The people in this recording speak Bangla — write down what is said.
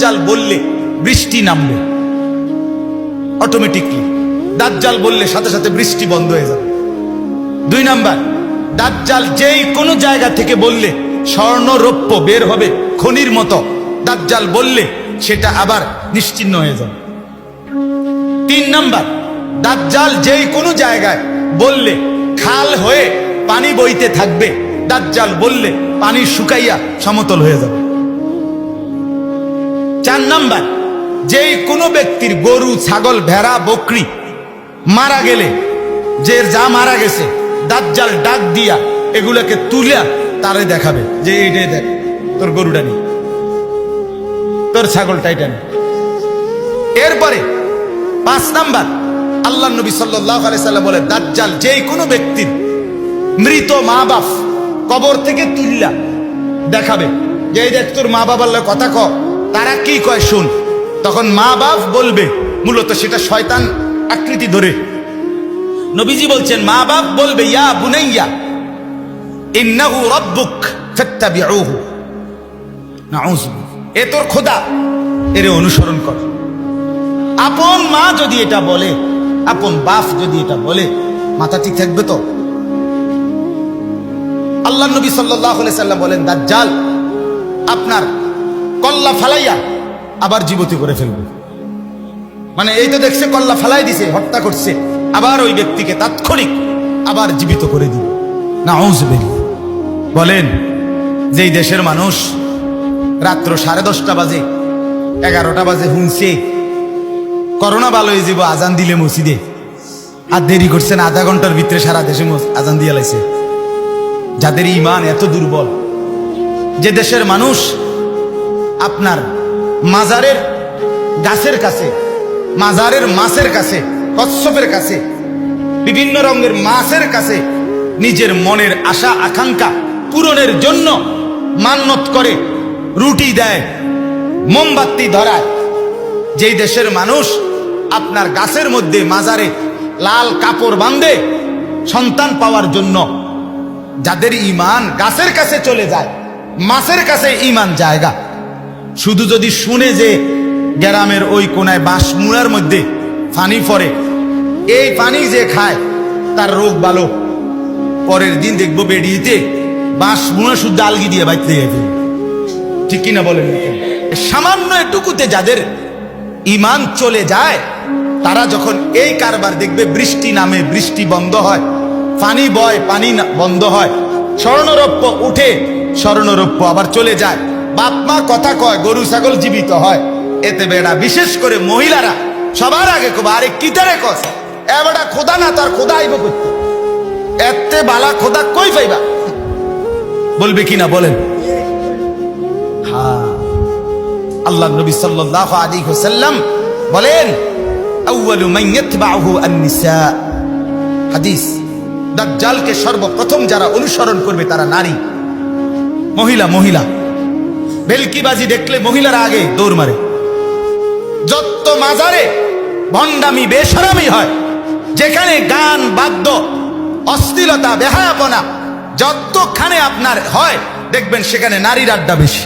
দাজ্জাল বললে বৃষ্টি নামবে অটোমেটিকলি। দাজ্জাল বললে সাথে সাথে বৃষ্টি বন্ধ হয়ে যাবে। 2 নাম্বার, দাজ্জাল যেই কোনো জায়গা থেকে বললে স্বর্ণ রৌপ্য বের হবে খনির মতো, দাজ্জাল বললে সেটা আবার নিশ্চিহ্ন হয়ে যাবে। 3 নাম্বার, দাজ্জাল যেই কোনো জায়গায় বললে খাল হয়ে পানি বইতে থাকবে, দাজ্জাল বললে পানি শুকাইয়া সমতল হয়ে যাবে। 4 নাম্বার, যেই কোনো ব্যক্তির গরু ছাগল ভেড়া বকরি মারা গেলে, যে যা মারা গেছে দাজ্জাল ডাক দিয়া এগুলোকে তুলিয়া তারে দেখাবে যে এইটাই দেখ, তোর গরুটা নেই, তোর ছাগলটা এটা নেই। এরপরে 5 নাম্বার, আল্লাহ নবী সাল্লাল্লাহু আলাইহি সাল্লাম বলে দাজ্জাল যেই কোনো ব্যক্তির মৃত মা বাপ কবর থেকে তুললা দেখাবে যে এই দেখ তোর মা বাবার লগে কথা ক, তারা কি কয় শুন। তখন মা বাপ বলবে, মূলত সেটা শয়তান আকৃতি ধরে। নবীজি বলছেন মা বাপ বলবে ইয়া বুনাইয়া ইন্নাহু রাব্বুক ফাত্তাবিউহু, নাউযু, এ তোর খোদা, এর অনুসরণ কর। আপন মা যদি এটা বলে, আপন বাপ যদি এটা বলে, মাথা ঠিক থাকবে তো? আল্লাহ নবী সাল্লাল্লাহু আলাইহি সাল্লাম বলেন দাজ্জাল আপনার কল্লা ফালাইয়া আবার জীবিত করে ফেলবে। মানে এই তো দেখছে কল্লা ফালাই দিছে, হত্যা করছে, আবার ওই ব্যক্তিকে তাৎক্ষণিক আবার জীবিত করে দিবে। নাউযুবিল্লাহ। বলেন যেই দেশের মানুষ রাত্র 10:30 বাজে 11টা বাজে শুনছে করোনা ভালো হয়ে যাব আজান দিলে মসজিদে, আর দেরি করছেন আধা ঘন্টার ভিতরে সারা দেশে আজান দিয়ে লাইছে, যাদের ঈমান এত দুর্বল, যে দেশের মানুষ আপনার মাজারের গাছের কাছে, মাজারের মাছের কাছে, কচ্ছপের কাছে, বিভিন্ন রঙের মাছের কাছে নিজের মনের আশা আকাঙ্ক্ষা পূরণের জন্য মান্যত করে, রুটি দেয়, মোমবাতি ধরায়, যেই দেশের মানুষ আপনার গাছের মধ্যে মাজারে লাল কাপড় বাঁধে সন্তান পাওয়ার জন্য, যাদের ঈমান গাছের কাছে চলে যায়, মাছের কাছে ঈমান জায়গা, শুধু যদি শুনে যে গ্রামের ওই কোনায় বাঁশমুড়ার মধ্যে পানি পড়ে, এই পানি যে খায় তার রোগ ভালো, পরের দিন দেখবো বেরিয়েতে বাঁশমুড়া শুদ্ধ আলগি দিয়ে বাইতে যাবে। ঠিক কিনা বলেন? সামান্য এটুকুতে যাদের ঈমান চলে যায়, তারা যখন এই কারবার দেখবে বৃষ্টি নামে বৃষ্টি বন্ধ হয়, পানি বয় পানি বন্ধ হয়, স্বর্ণরৌপ্য উঠে স্বর্ণরৌপ্য আবার চলে যায়, বাপ মা কথা কয় গরু ছাগল জীবিত হয়, এতে বেড়া বিশেষ করে মহিলারা সবার আগে কবা আরে কিতারে কস এবারটা খোদা না, তার খোদা আইব করতে, এতে বালা খোদা কই পাইবা, বলবে কিনা বলেন? হ্যাঁ, আল্লাহ নবী সাল্লাল্লাহু আলাইহি ওয়াসাল্লাম বলেন আউয়ালু মান ইয়াতবাউহু আন-নিসা, হাদিস, দাজ্জালকে সর্বপ্রথম যারা অনুসরণ করবে তারা নারী, মহিলা। মহিলা ভেলকিবাজি দেখলে মহিলারা আগে দৌড় মারে। যত মাজারে ভণ্ডামি বেশরামি হয়, যেখানে গান বাদ্য অশ্লীলতা বেহায়াপনা যতখানে আপনার হয়, দেখবেন সেখানে নারীর আড্ডা বেশি।